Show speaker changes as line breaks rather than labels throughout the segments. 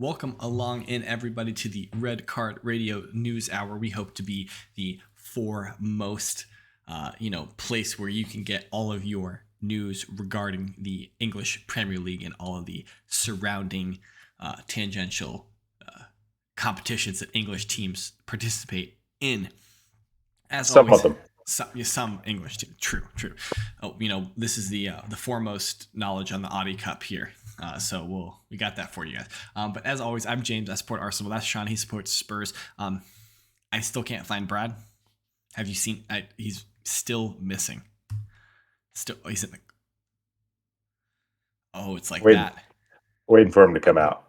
Welcome along in, everybody, to the Red Card Radio News Hour. We hope to be the foremost, place where you can get all of your news regarding the English Premier League and all of the surrounding tangential competitions that English teams participate in. As
Some
always,
of them.
some English teams. True. Oh, this is the foremost knowledge on the Audi Cup here. So we got that for you guys. But as always, I'm James. I support Arsenal. That's Sean. He supports Spurs. I still can't find Brad. Have you seen? He's still missing. He's in the. Oh, it's like
Waiting,
that.
waiting for him to come out.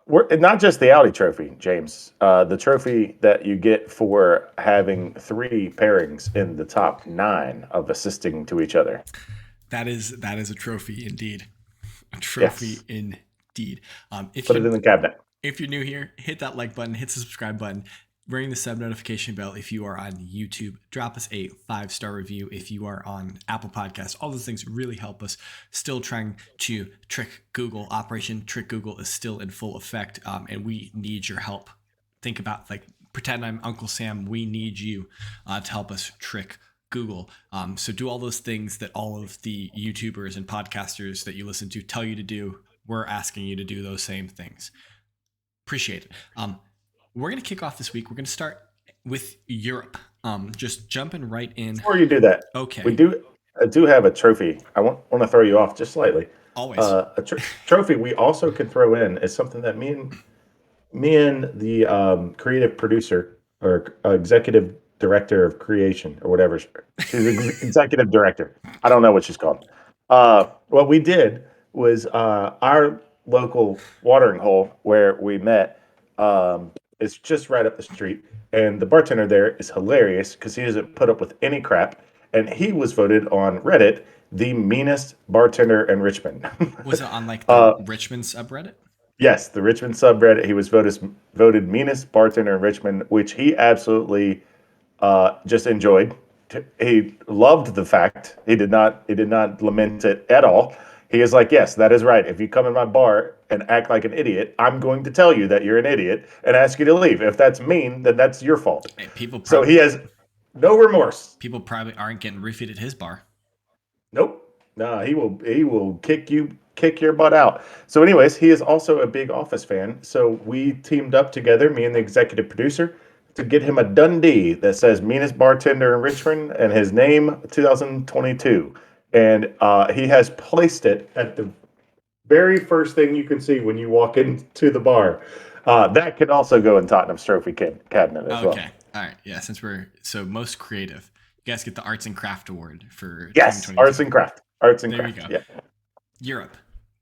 We're not just the Audi trophy, James. The trophy that you get for having three pairings in the top 9 of assisting to each other.
That is a trophy indeed. A trophy
Yes.
indeed.
Put it in the cabinet.
If you're new here, hit that like button, hit the subscribe button, ring the sub notification bell if you are on YouTube. Drop us a 5-star review if you are on Apple Podcasts. All those things really help us. Still trying to trick Google. Operation Trick Google is still in full effect, and we need your help. Think about, pretend I'm Uncle Sam. We need you to help us trick Google. So do all those things that all of the YouTubers and podcasters that you listen to tell you to do. We're asking you to do those same things. Appreciate it. We're going to kick off this week. We're going to start with Europe. Just jumping right in.
Before you do that,
Okay.
I do have a trophy. I want to throw you off just slightly.
Always.
A trophy we also can throw in is something that me and the creative producer or executive director of creation or whatever. She's executive director. I don't know what she's called. What we did was our local watering hole where we met is just right up the street. And the bartender there is hilarious because he doesn't put up with any crap. And he was voted on Reddit the meanest bartender in Richmond.
Was it on the Richmond subreddit?
Yes, the Richmond subreddit. He was voted meanest bartender in Richmond, which he absolutely just enjoyed. He loved the fact. He did not lament it at all. He is like, yes, that is right. If you come in my bar and act like an idiot, I'm going to tell you that you're an idiot and ask you to leave. If that's mean, then that's your fault.
Hey,
So he has no remorse.
People probably aren't getting roofied at his bar.
Nope. No, he will kick your butt out. So anyways, he is also a big Office fan. So we teamed up together, me and the executive producer, to get him a Dundee that says meanest bartender in Richmond and his name 2022. And he has placed it at the very first thing you can see when you walk into the bar. That could also go in Tottenham's trophy cabinet as well.
Okay. All right. Yeah. Since we're most creative, you guys get the Arts and Craft Award for
yes,
2022.
Arts and Craft. Arts and
there
Craft.
You go.
Yeah.
Europe.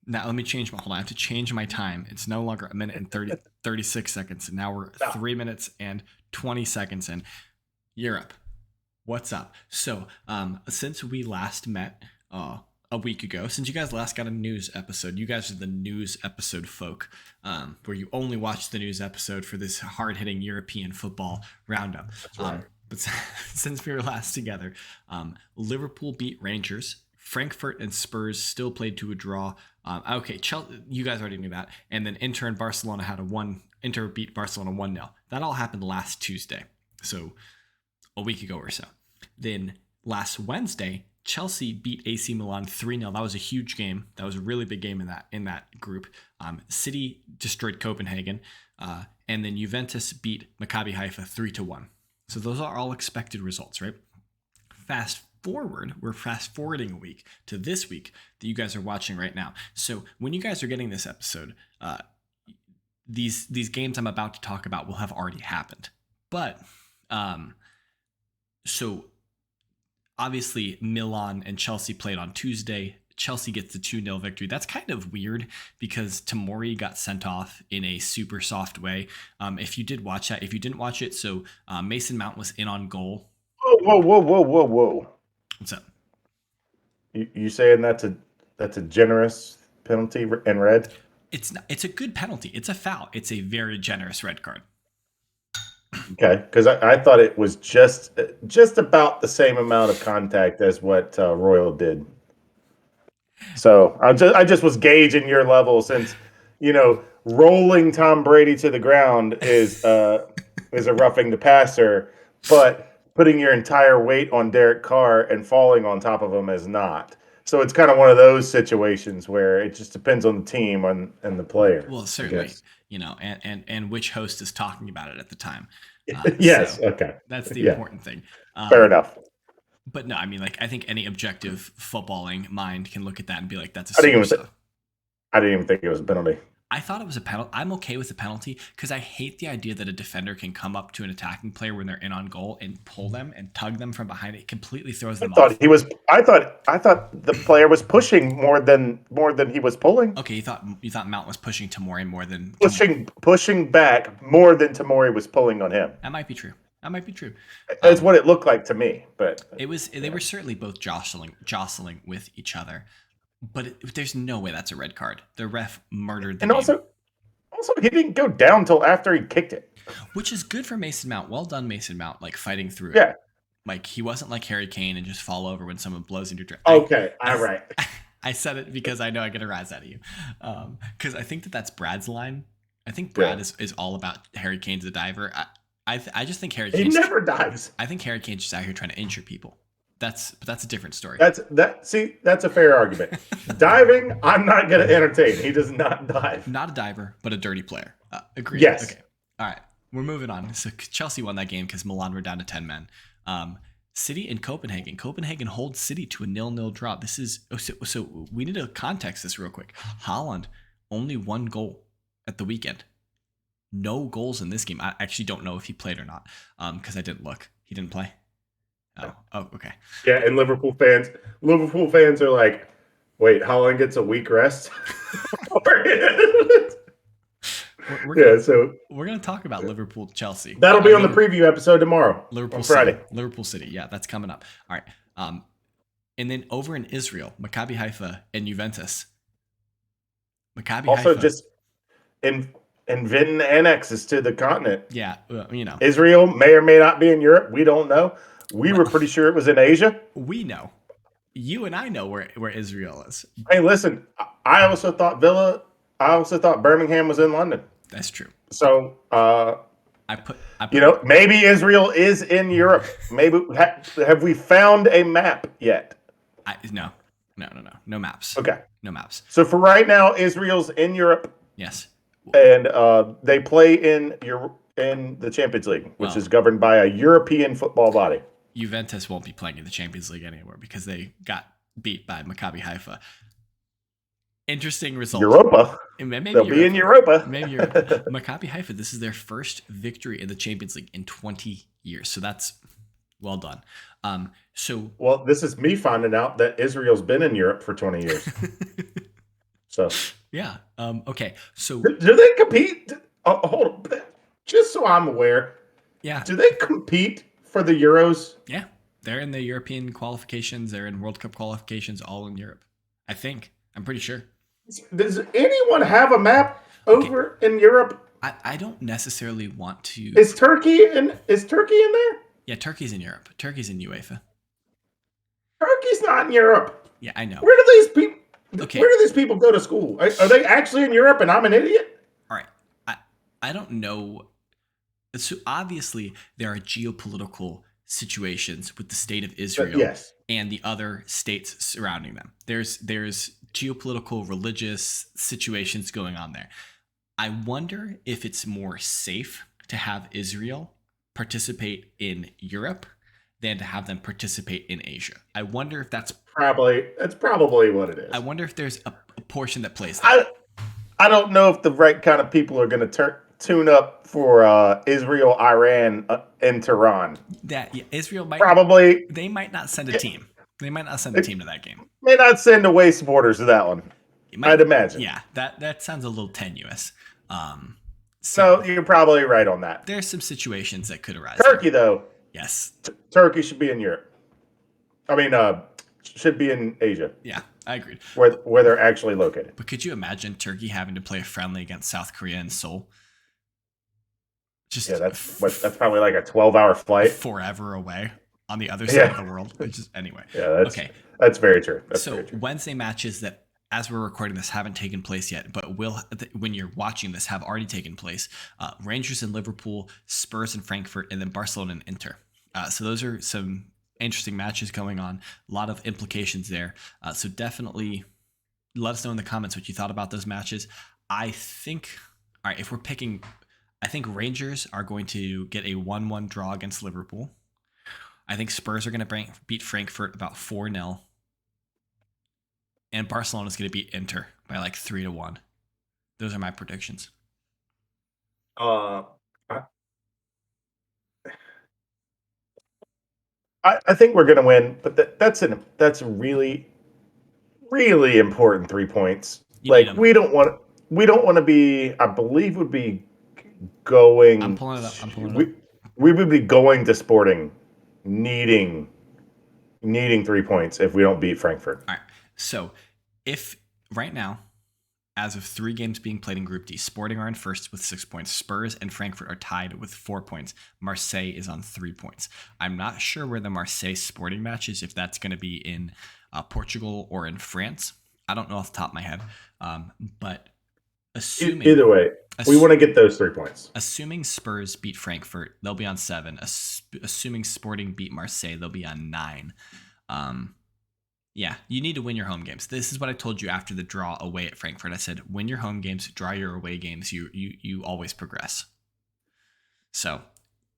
Now let me change hold on. I have to change my time. It's no longer a minute and 36 seconds. And now we're 3 minutes and 20 seconds in. Europe. What's up? So since we last met a week ago, since you guys last got a news episode, you guys are the news episode folk, where you only watch the news episode for this hard-hitting European football roundup.
That's right.
But since we were last together, Liverpool beat Rangers. Frankfurt and Spurs still played to a draw. Okay, you guys already knew that. And then Inter and Barcelona Inter beat Barcelona 1-0. That all happened last Tuesday, so a week ago or so. Then last Wednesday, Chelsea beat AC Milan 3-0. That was a huge game. That was a really big game in that group. City destroyed Copenhagen, and then Juventus beat Maccabi Haifa 3-1. So those are all expected results, right? We're fast forwarding a week to this week that you guys are watching right now. So when you guys are getting this episode, these games I'm about to talk about will have already happened. But so obviously Milan and Chelsea played on Tuesday. Chelsea gets the 2-0 victory. That's kind of weird because Tomori got sent off in a super soft way. If you did watch that, if you didn't watch it, so Mason Mount was in on goal.
Whoa.
What's up?
You saying that's a generous penalty in red?
It's not, it's a good penalty. It's a foul. It's a very generous red card.
Okay, because I thought it was just about the same amount of contact as what Royal did. So I just was gauging your level since, rolling Tom Brady to the ground is a roughing the passer, but putting your entire weight on Derek Carr and falling on top of him is not. So it's kind of one of those situations where it just depends on the team and the player,
Well,
I
certainly,
guess.
and which host is talking about it at the time.
Yes.
So
Okay.
that's the
Yeah.
important thing.
Fair enough.
But no, I mean, like, I think any objective footballing mind can look at that and be like, that's a
I didn't
super
even th-
sub.
I didn't even think it was a penalty.
I thought it was a penalty. I'm okay with the penalty because I hate the idea that a defender can come up to an attacking player when they're in on goal and pull them and tug them from behind. It completely throws them off.
I thought the player was pushing more than he was pulling.
Okay, you thought Mount was pushing Tamori more than Tamori.
Pushing back more than Tamori was pulling on him.
That might be true. That might be true.
That's what it looked like to me. But
They were certainly both jostling with each other, but there's no way that's a red card. The ref murdered the
and
game,
also he didn't go down till after he kicked it.
which is good for Mason Mount. Well done, Mason Mount, like fighting through it.
Yeah.
Like he wasn't like Harry Kane and just fall over when someone blows into your.
Okay. All right.
I said it because I know I get a rise out of you, because I think that's Brad's line. I think Brad is all about Harry Kane's a diver. I just think Harry
He
Kane's
never dives.
I think Harry Kane's just out here trying to injure people. That's a different story.
That's a fair argument. Diving, I'm not going to entertain. He does not dive.
Not a diver, but a dirty player. Agreed.
Yes.
Okay. All right. We're moving on. So Chelsea won that game because Milan were down to 10 men. City and Copenhagen. Copenhagen holds City to a 0-0 draw. This is so we need to context this real quick. Haaland only one goal at the weekend. No goals in this game. I actually don't know if he played or not because I didn't look. He didn't play. Oh, okay.
Yeah, and Liverpool fans are like, wait, Holland gets a week rest?
We're gonna talk about Liverpool Chelsea.
That'll be on the preview episode tomorrow.
Liverpool
on Friday.
Liverpool City. Yeah, that's coming up. All right. And then over in Israel, Maccabi Haifa and Juventus. Maccabi
also
Haifa.
Just inventing annexes to the continent.
Yeah,
Israel may or may not be in Europe. We don't know. We were pretty sure it was in Asia.
We know. You and I know where Israel is.
Hey, listen, I also thought Birmingham was in London.
That's true.
So,
I
maybe Israel is in Europe. Maybe have we found a map yet?
No maps.
Okay,
no maps.
So for right now, Israel's in Europe.
Yes,
and they play in the Champions League, which is governed by a European football body.
Juventus won't be playing in the Champions League anymore because they got beat by Maccabi Haifa. Interesting result.
Europa. They'll be in Europa.
Maybe Europa. Maccabi Haifa, this is their first victory in the Champions League in 20 years. So that's well done.
Well, this is me finding out that Israel's been in Europe for 20 years. So
yeah. Okay. So
do they compete? Hold on. Just so I'm aware.
Yeah.
Do they compete for the Euros?
Yeah. They're in the European qualifications. They're in World Cup qualifications, all in Europe. I think. I'm pretty sure.
Does anyone have a map over in Europe?
I don't necessarily want to.
Is Turkey in there?
Yeah, Turkey's in Europe. Turkey's in UEFA.
Turkey's not in Europe.
Yeah, I know.
Where do these people go to school? Are they actually in Europe and I'm an idiot?
All right. I don't know. So obviously there are geopolitical situations with the state of Israel and the other states surrounding them. There's geopolitical, religious situations going on there. I wonder if it's more safe to have Israel participate in Europe than to have them participate in Asia. I wonder if that's
probably what it is.
I wonder if there's a portion that plays that.
I don't know if the right kind of people are going to tune up for Israel, Iran in Tehran.
Israel might
probably.
They might not send a team. They might not send a team to that game.
May not send away supporters to that one. I'd imagine.
Yeah, that sounds a little tenuous.
So you're probably right on that.
There's some situations that could arise.
Turkey, though.
Yes.
Turkey should be in Europe. I mean, should be in Asia.
Yeah, I agreed.
Where they're actually located.
But could you imagine Turkey having to play a friendly against South Korea in Seoul?
That's probably like a 12-hour flight.
Forever away on the other side of the world. Anyway.
Yeah, that's very true.
Wednesday matches that as we're recording this, haven't taken place yet, but will, when you're watching this, have already taken place. Rangers and Liverpool, Spurs and Frankfurt, and then Barcelona and Inter. So those are some interesting matches going on. A lot of implications there. So definitely let us know in the comments what you thought about those matches. I think, all right, if we're picking, I think Rangers are going to get a 1-1 draw against Liverpool. I think Spurs are going to beat Frankfurt about 4-0. And Barcelona is going to beat Inter by like 3-1. Those are my predictions.
I think we're going to win, but that's really, really important 3 points. Like we don't want to be. I believe would be going.
I'm pulling it up.
We would be going to Sporting, needing 3 points if we don't beat Frankfurt.
All right. So if right now, as of 3 games being played in Group D, Sporting are in first with 6 points. Spurs and Frankfurt are tied with 4 points. Marseille is on 3 points. I'm not sure where the Marseille Sporting match is, if that's going to be in Portugal or in France. I don't know off the top of my head. But assuming
either way, we want to get those 3 points.
Assuming Spurs beat Frankfurt, they'll be on 7. Assuming Sporting beat Marseille, they'll be on 9. Yeah, you need to win your home games. This is what I told you after the draw away at Frankfurt. I said, win your home games, draw your away games. You always progress. So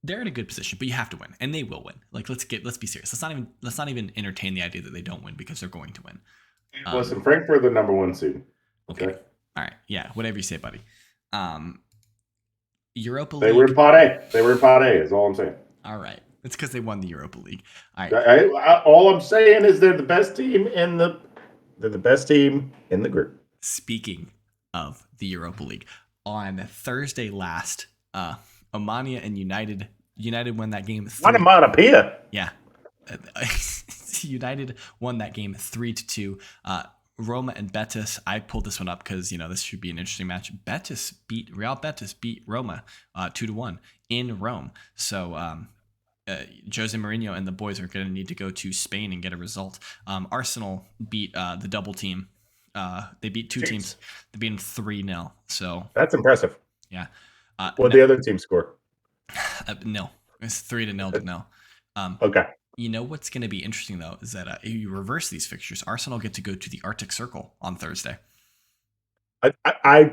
they're in a good position, but you have to win, and they will win. Like let's be serious. Let's not even entertain the idea that they don't win, because they're going to win.
Listen, Frankfurt, the number 1 seed.
Okay. All right. Yeah. whatever you say, buddy. Europa League.
They were in Pot A. They were in Pot A. Is all I'm saying.
All right. It's because they won the Europa League. All right.
All I'm saying is they're the best team in the. They're the best team in the group.
Speaking of the Europa League, on Thursday last, Omonia and United won that game.
Onomatopoeia.
Yeah. United won that game 3-2. Roma and Betis. I pulled this one up because this should be an interesting match. Real Betis beat Roma 2-1 in Rome. So Jose Mourinho and the boys are going to need to go to Spain and get a result. Arsenal beat the double team. They beat 2 teams. They beat them 3-0. So
that's impressive.
Yeah.
What the other team score?
No, it's 3-0 to 0.
Okay.
You know what's going to be interesting though is that if you reverse these fixtures, Arsenal get to go to the Arctic Circle on Thursday.
I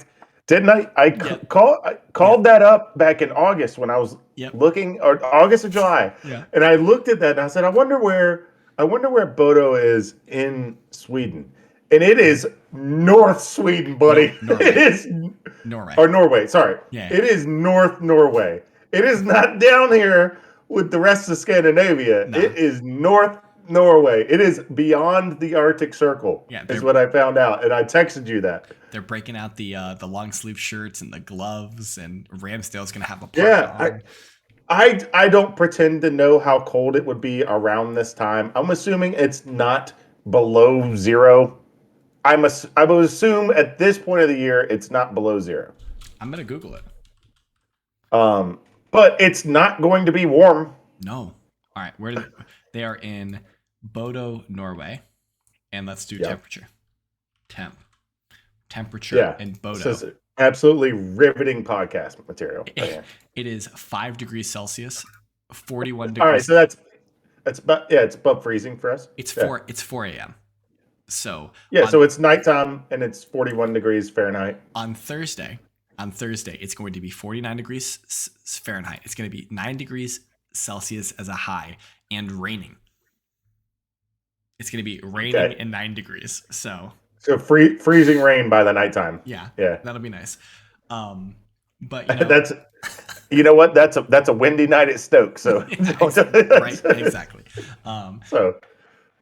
called that up back in August when I was looking, or August or July, and I looked at that and I said, I wonder where Bodo is in Sweden, and it is North Sweden, buddy. It is Norway. Sorry, it is North Norway. It is not down here with the rest of Scandinavia. No. It is North Norway. It is beyond the Arctic Circle. Yeah, is what I found out, and I texted you that.
They're breaking out the long sleeve shirts and the gloves, and Ramsdale's going to have a parka on.
I don't pretend to know how cold it would be around this time. I'm assuming it's not below 0. I would assume at this point of the year it's not below 0.
I'm going to Google it.
But it's not going to be warm.
No. All right. They are in Bodo, Norway, and let's do temperature. Temperature in Bodo.
This is absolutely riveting podcast material.
It is 5 degrees Celsius, 41 degrees.
All right, so that's about it's above freezing for us.
It's 4 a.m. So
so it's nighttime and it's 41 degrees Fahrenheit.
On Thursday, it's going to be 49 degrees Fahrenheit. It's going to be 9 degrees Celsius as a high and raining. It's going to be raining and 9 degrees. So
freezing rain by the nighttime.
Yeah. That'll be nice. But
that's what? That's a windy night at Stoke. So
right, exactly.
So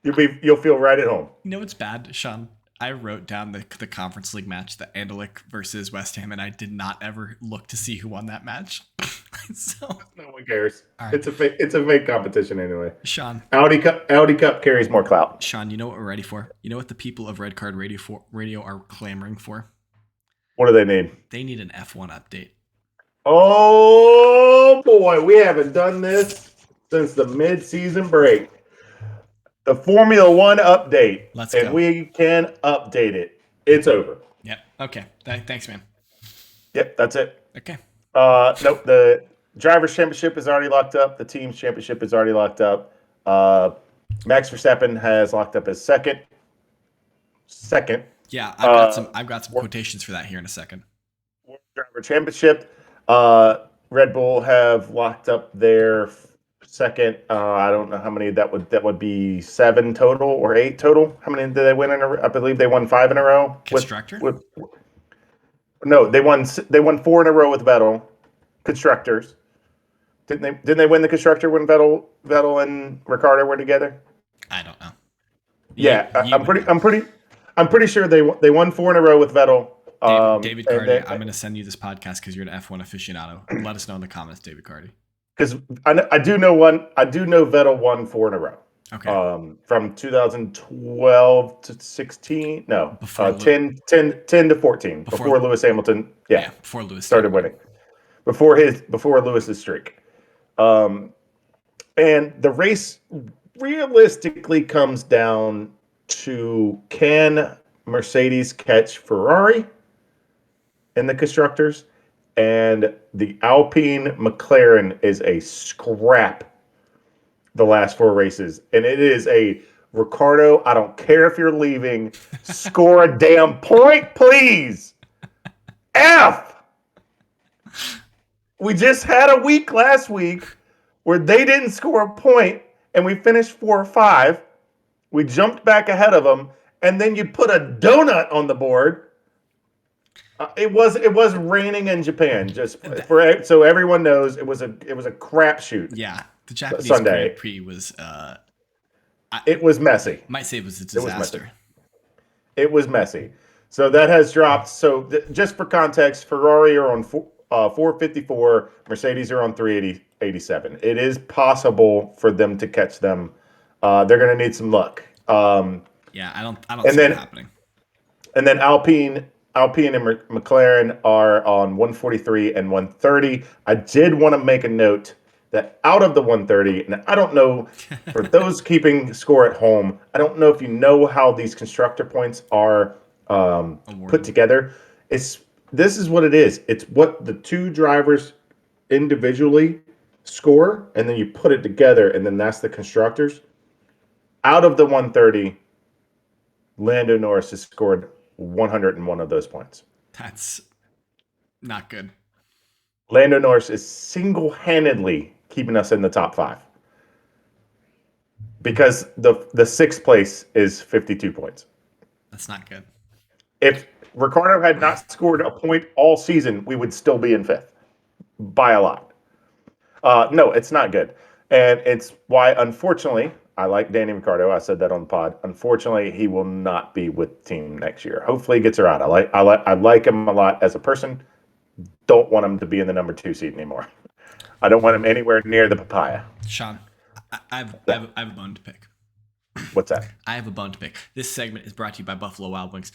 you'll feel right at home.
You know what's bad, Sean? I wrote down the Conference League match, the Anderlecht versus West Ham, and I did not ever look to see who won that match. So
no one cares. Right. It's a fake competition anyway.
Sean,
Audi Cup carries more clout.
Sean, you know what we're ready for? You know what the people of Red Card Radio are clamoring for?
What do they need?
They need an F1 update.
Oh boy, we haven't done this since the mid-season break. The Formula One update.
Let's go.
And we can update it. It's over.
Yep. Okay. Thanks, man.
Yep, that's it.
Okay.
Nope. The drivers' championship is already locked up. The team's championship is already locked up. Uh, Max Verstappen has locked up his second. Second.
Yeah,
Uh,
I've got some quotations for that here in a second.
World Driver Championship. Red Bull have locked up their second. I don't know how many that would be 7 total or 8 total. How many did they win in a row? I believe they won 5 in a row.
Constructor?
With no, they won 4 in a row with Vettel. Constructors. Didn't they win the constructor when Vettel and Ricardo were together?
I don't know.
Yeah,
You would know.
I'm pretty sure they won 4 in a row with Vettel.
David
And
Carty,
then
I'm going to send you this podcast because you're an F1 aficionado. Let us know in the comments, David Carty.
because I do know Vettel won 4 in a row.
Okay.
From 2012 to 16, no,
Before
10 to 14, before Lewis Hamilton,
before Lewis
started winning, before Lewis's streak. And the race realistically comes down to, can Mercedes catch Ferrari in the constructors? And the Alpine McLaren is a scrap the last 4 races. And it is a Ricardo, I don't care if you're leaving, score a damn point, please. F. We just had a week last week where they didn't score a point and we finished 4 or 5. We jumped back ahead of them, and then you put a donut on the board. It was raining in Japan. So everyone knows, it was a crapshoot.
Yeah, the Japanese
Sunday.
Grand Prix was.
It was messy.
Might say it was a disaster.
It was messy. So that has dropped. So just for context, Ferrari are on 454. Mercedes are on 387. It is possible for them to catch them. They're going to need some luck.
Yeah, I don't see it happening.
And then Alpine and McLaren are on 143 and 130. I did want to make a note that out of the 130, and I don't know, for those keeping score at home, I don't know if you know how these constructor points are put together. This is what it is. It's what the 2 drivers individually score, and then you put it together, and then that's the constructors. Out of the 130, Lando Norris has scored 101 of those points.
That's not good.
Lando Norris is single-handedly keeping us in the top 5 because the 6th place is 52 points.
That's not good.
If Ricardo had not scored a point all season, we would still be in 5th by a lot. No, it's not good. And it's why, unfortunately, I like Danny Ricciardo. I said that on the pod. Unfortunately, he will not be with the team next year. Hopefully, he gets her out. I like him a lot as a person. Don't want him to be in the number 2 seat anymore. I don't want him anywhere near the papaya.
Sean, I have a bone to pick.
What's that?
I have a bone to pick. This segment is brought to you by Buffalo Wild Wings.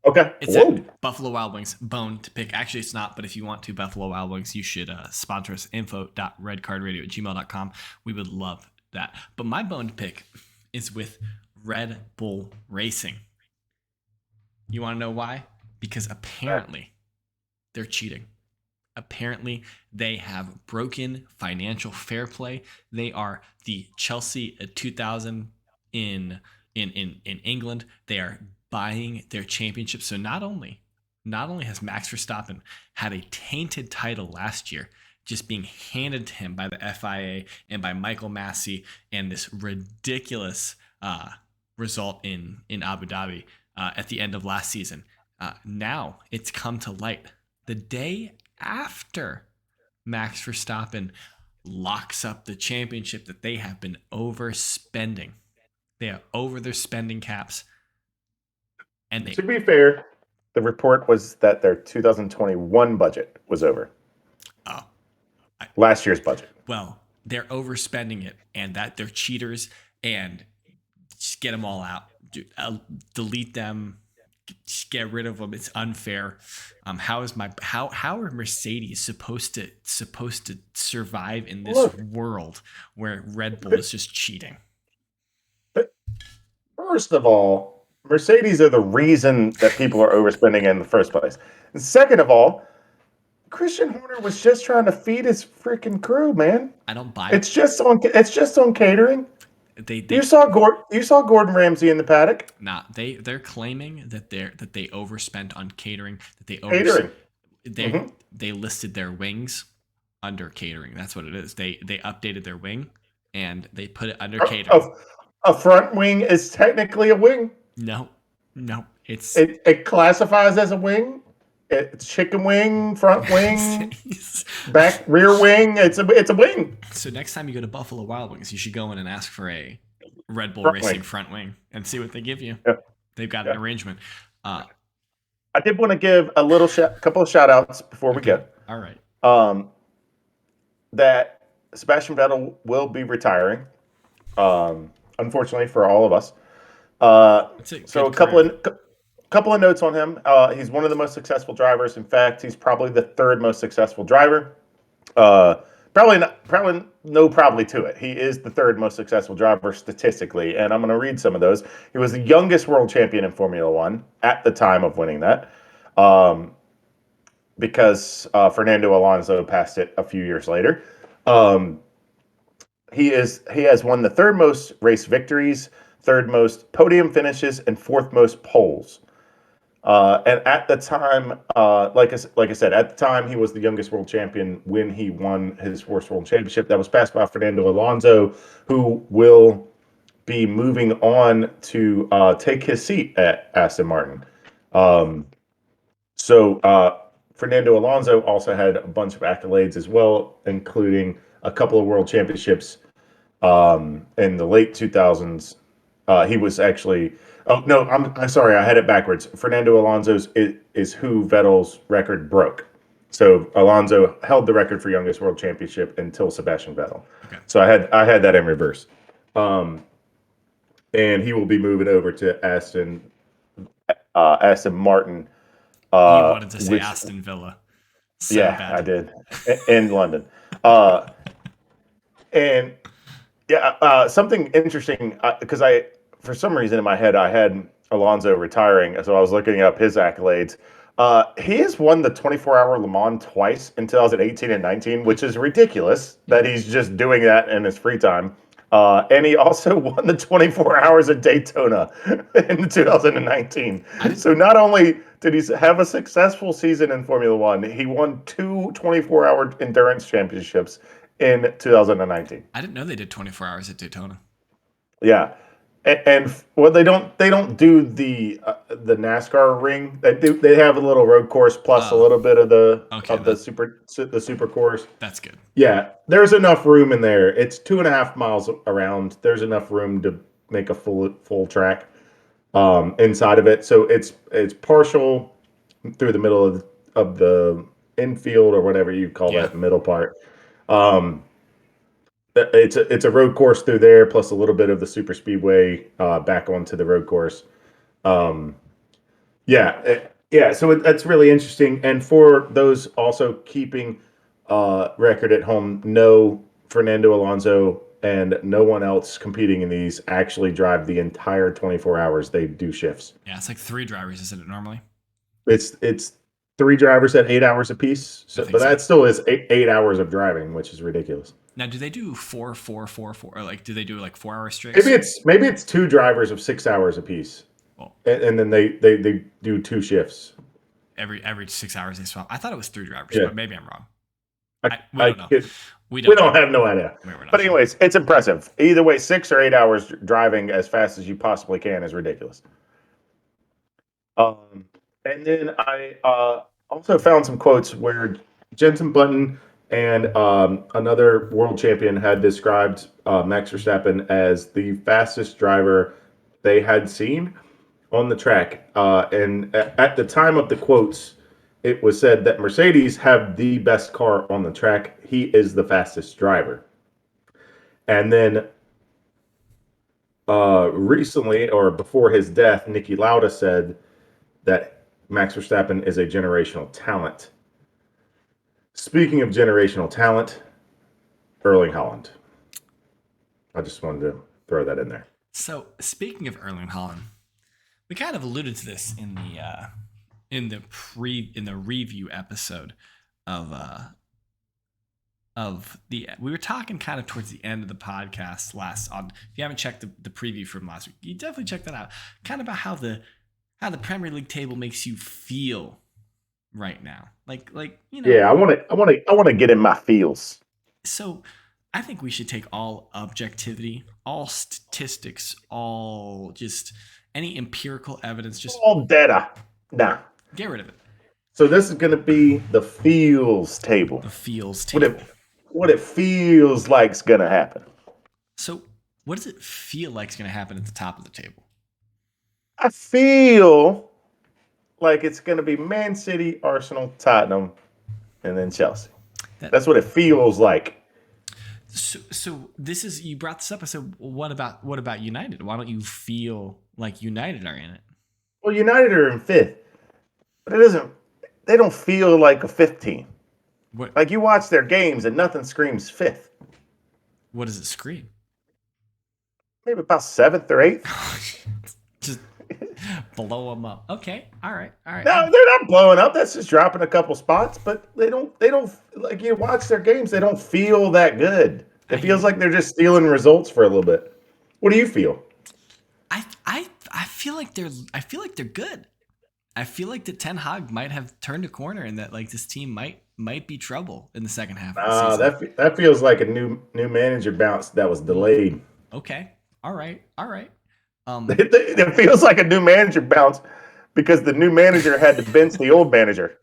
Okay.
It's a Buffalo Wild Wings bone to pick. Actually, it's not, but if you want to, Buffalo Wild Wings, you should sponsor us, info.redcardradio@gmail.com. We would love that. But my bone to pick is with Red Bull Racing. You want to know why? Because apparently they're cheating. Apparently, they have broken financial fair play. They are the Chelsea 2000 in England. They are buying their championship. So not only has Max Verstappen had a tainted title last year, just being handed to him by the FIA and by Michael Massey, and this ridiculous result in Abu Dhabi at the end of last season. Now it's come to light. The day after Max Verstappen locks up the championship, that they have been overspending. They are over their spending caps. And
to be fair, the report was that their 2021 budget was over.
Oh.
Last year's budget.
Well, they're overspending it, and that they're cheaters, and just get them all out. Delete them. Just get rid of them. It's unfair. How are Mercedes supposed to survive in this world where Red Bull is just cheating?
First of all, Mercedes are the reason that people are overspending in the first place. And second of all, Christian Horner was just trying to feed his freaking crew, man.
I don't buy it.
It's just on catering. You
They
saw Gordon Ramsay in the paddock
Nah, they're claiming that they overspent on catering, that
catering.
they
Hmm.
they listed their wings under catering. That's what it is. They updated their wing and they put it under
A,
catering.
a front wing is technically a wing.
No, no, it's
It classifies as a wing. It's chicken wing, front wing, back rear wing. It's a wing.
so next time you go to Buffalo Wild Wings, you should go in and ask for a Red Bull
Front
Racing
wing.
front wing and see what they give you.
Yeah,
They've got an
yeah.
arrangement. Uh,
I did want to give couple of shout outs before we
okay,
go.
all right.
Um, that Sebastian Vettel will be retiring. Unfortunately for all of us.
It's a
So
good career.
a couple of notes on him. He's one of the most successful drivers. In fact, he's probably the third most successful driver. Uh, probably to it. He is the third most successful driver statistically, and I'm going to read some of those. He was the youngest world champion in Formula One at the time of winning that, um, because Fernando Alonso passed it a few years later. Um, he has won the third most race victories, third most podium finishes, and fourth most poles. And at the time, like I said, at the time he was the youngest world champion when he won his first world championship. That was passed by Fernando Alonso, who will be moving on to take his seat at Aston Martin. Um, so Fernando Alonso also had a bunch of accolades as well, including a couple of world championships in the late 2000s. He was actually. Oh no, I'm sorry. I had it backwards. Fernando Alonso's is who Vettel's record broke. So Alonso held the record for youngest world championship until Sebastian Vettel.
Okay,
So I had that in reverse. Um, and he will be moving over to Aston Martin,
you wanted to say
which
Aston Villa so
yeah, I
bad.
did in London. Uh, and Yeah, something interesting because for some reason in my head, I had Alonso retiring, so I was looking up his accolades. He has won the 24-hour Le Mans twice in 2018 and 19, which is ridiculous that he's just doing that in his free time. And he also won the 24 hours of Daytona in 2019.
I didn't
So not only did he have a successful season in Formula One, he won two 24-hour endurance championships in 2019.
I didn't know they did 24 hours at Daytona.
Yeah, and well, they don't do the NASCAR ring. They have a little road course plus a
Oh,
little bit of the
okay,
of the super course.
that's good.
Yeah, there's enough room in there. It's 2.5 miles around. There's enough room to make a full track inside of it. So it's partial through the middle of the infield or whatever you call
Yeah,
that middle part. Um, it's a road course through there, plus a little bit of the super speedway back onto the road course. Um, yeah. So that's really interesting. And for those also keeping record at home, no Fernando Alonso and no one else competing in these actually drive the entire 24 hours. They do shifts.
yeah, it's like three drivers, isn't it normally?
It's three drivers at 8 hours apiece.
I
So,
think
but
so.
that still is 8 hours of driving, which is ridiculous.
Now, do they do four, four, four, four, or like do they do like 4 hour
Maybe
streaks?
it's two drivers of 6 hours apiece.
Well,
And then they do two shifts.
every 6 hours they swap. I thought it was three drivers,
Yeah,
but maybe I'm wrong.
I
We
I
don't know.
kid.
We
We
don't know.
don't have no idea.
We're not
But
sure.
anyways, it's impressive. Either way, 6 or 8 hours driving as fast as you possibly can is ridiculous. Um, and then I also found some quotes where Jensen Button and another world champion had described Max Verstappen as the fastest driver they had seen on the track. And at the time of the quotes, it was said that Mercedes have the best car on the track. He is the fastest driver. And then recently, or before his death, Nicky Lauda said that Max Verstappen is a generational talent. Speaking of generational talent, Erling Holland. I just wanted to throw that in there.
So, speaking of Erling Haaland, we kind of alluded to this in the review episode of we were talking kind of towards the end of the podcast last on. If you haven't checked the preview from last week, you definitely check that out. Kind of about how the Premier League table makes you feel right now. Like
Yeah, I want to get in my feels.
So I think we should take all objectivity, all statistics, all just any empirical evidence, just
All data. Nah.
get rid of it.
So this is going to be the feels table.
The feels
What
table.
it feels like is going to happen.
So what does it feel like is going to happen at the top of the table?
I feel like it's going to be Man City, Arsenal, Tottenham, and then Chelsea. That's what it feels like.
So this is, you brought this up. I said, what about United? Why don't you feel like United are in it?
Well, United are in fifth, but they don't feel like a fifth team.
What?
Like you watch their games and nothing screams fifth.
What does it scream?
Maybe about seventh or eighth.
Just blow them up. Okay. All right.
No, they're not blowing up. That's just dropping a couple spots, but they don't like you watch their games, they don't feel that good. It feels like they're just stealing results for a little bit. What do you feel?
I feel like they're good. I feel like that Ten Hag might have turned a corner and that like this team might be trouble in the second half of the
season. That feels like a new manager bounce that was delayed.
Okay. All right.
It feels like a new manager bounce because the new manager had to bench the old manager.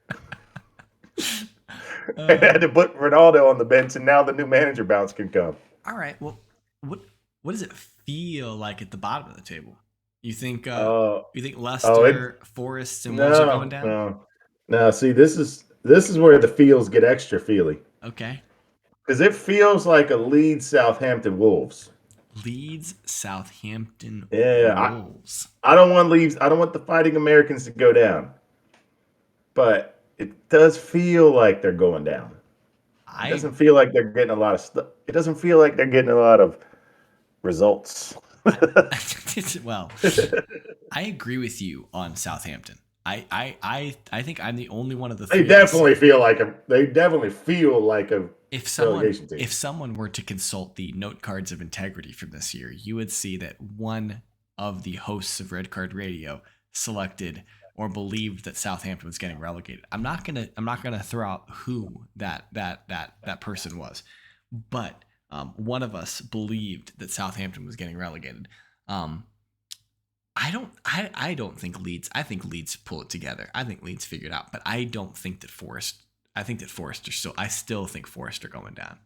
And had to put Ronaldo on the bench, and now the new manager bounce can come.
All right. Well, what does it feel like at the bottom of the table? You think Leicester, Forest, and Wolves are going down?
No. See, this is where the feels get extra feely.
Okay.
Because it feels like a Leeds, Southampton, Wolves.
Leeds, Southampton,
Wolves. I don't want Leeds. I don't want the Fighting Americans to go down. But it does feel like they're going down. It doesn't feel like they're getting a lot of stuff. It doesn't feel like they're getting a lot of results.
Well, I agree with you on Southampton. I think I'm the only one of the three.
They definitely feel like a relegation team.
If someone were to consult the note cards of integrity from this year, you would see that one of the hosts of Red Card Radio selected or believed that Southampton was getting relegated. I'm not gonna throw out who that person was, but one of us believed that Southampton was getting relegated. I don't think Leeds. I think Leeds pull it together. I think Leeds figure it out, but I don't think that Forest. I think that Forest are still. I still think Forest are going down.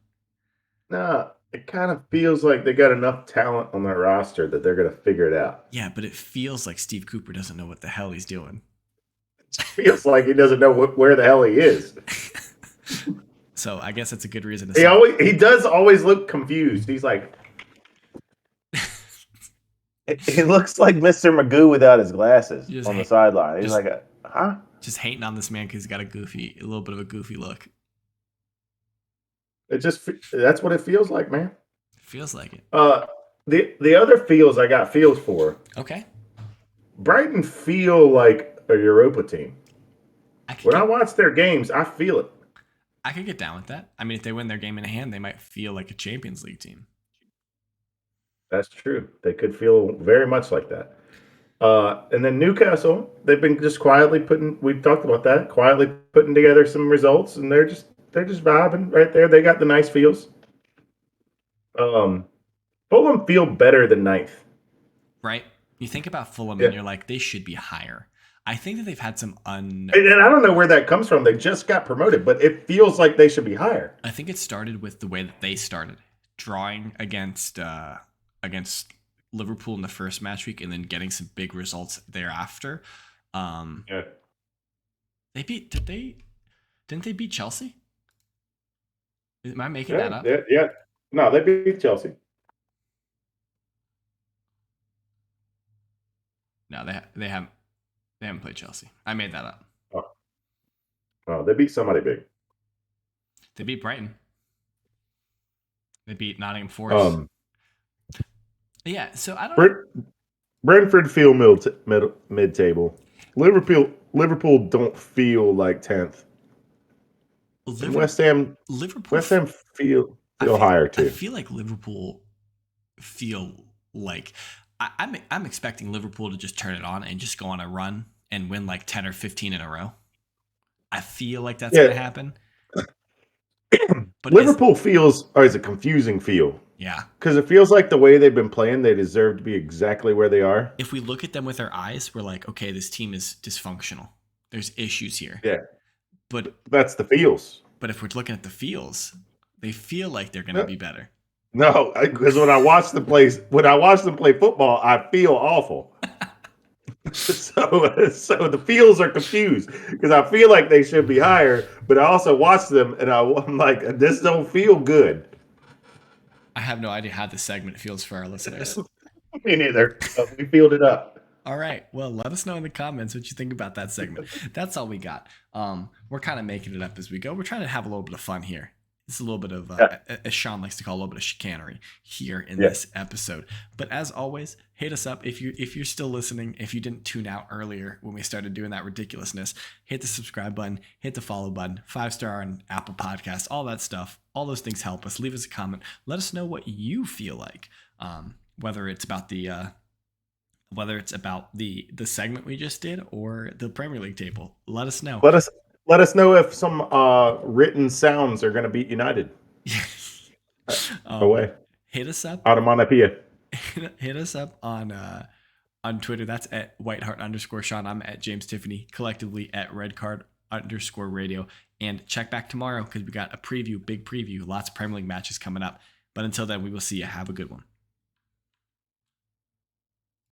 Nah, it kind of feels like they got enough talent on their roster that they're going to figure it out.
Yeah, but it feels like Steve Cooper doesn't know what the hell he's doing.
It feels like he doesn't know where the hell he is.
So I guess that's a good reason to
he does always look confused. He's like, he looks like Mr. Magoo without his glasses on the sideline. He's like, huh?
Just hating on this man because he's got a little bit of a goofy look.
That's what it feels like, man.
Feels like it.
The other feels I got feels for.
Okay.
Brighton feel like a Europa team. When I watch their games, I feel it.
I could get down with that. I mean, if they win their game in hand, they might feel like a Champions League team.
That's true. They could feel very much like that. And then Newcastle, they've been just quietly we've talked about that, quietly putting together some results, and they're just vibing right there. They got the nice feels. Fulham feel better than ninth.
Right. You think about Fulham and you're like, they should be higher. I think that they've had some
And I don't know where that comes from. They just got promoted, but it feels like they should be higher.
I think it started with the way that they started. Drawing against Liverpool in the first match week and then getting some big results thereafter. Didn't they beat Chelsea? Am I making that up?
Yeah. No, they beat Chelsea.
No, they haven't played Chelsea. I made that up.
Oh, they beat somebody big.
They beat Brighton. They beat Nottingham Forest. Yeah, so I don't know.
Brentford feel mid-table. Liverpool don't feel like 10th. And
Liverpool, Liverpool.
West Ham
I
feel
feel.
higher
I
too.
feel like Liverpool feel like I'm expecting Liverpool to just turn it on and just go on a run and win like 10 or 15 in a row. I feel like that's going
Yeah,
to happen. But is
Liverpool feels is a confusing feel
yeah.
because it feels like the way they've been playing, they deserve to be exactly where they are.
If we look at them with our eyes, we're like, okay, this team is dysfunctional. There's issues here.
Yeah,
But
that's the feels.
if we're looking at the feels, they feel like they're going to
No,
be better.
no, because when I watch them play football, I feel awful. So the feels are confused because I feel like they should be higher, but I also watch them and I'm like, this don't feel good.
I have no idea how this segment feels for our listeners.
Me neither. But we filled it up.
All right. Well, let us know in the comments what you think about that segment. That's all we got. We're kind of making it up as we go. We're trying to have a little bit of fun here. It's a little bit of,
Yeah.
as Sean likes to call, a little bit of chicanery here in
Yeah.
this episode. But as always, hit us up if you're still listening. If you didn't tune out earlier when we started doing that ridiculousness, hit the subscribe button, hit the follow button, 5-star on Apple Podcasts, all that stuff. All those things help us. Leave us a comment. Let us know what you feel like, whether it's about the segment we just did or the Premier League table. Let us know.
Let us know if some written sounds are going to beat United away.
Hit us up.
Onomatopoeia.
Hit us up on Twitter. That's at Whiteheart_Sean. I'm at James Tiffany. Collectively at Redcard_Radio. And check back tomorrow because we got a big preview. Lots of Premier League matches coming up. But until then, we will see you. Have a good one.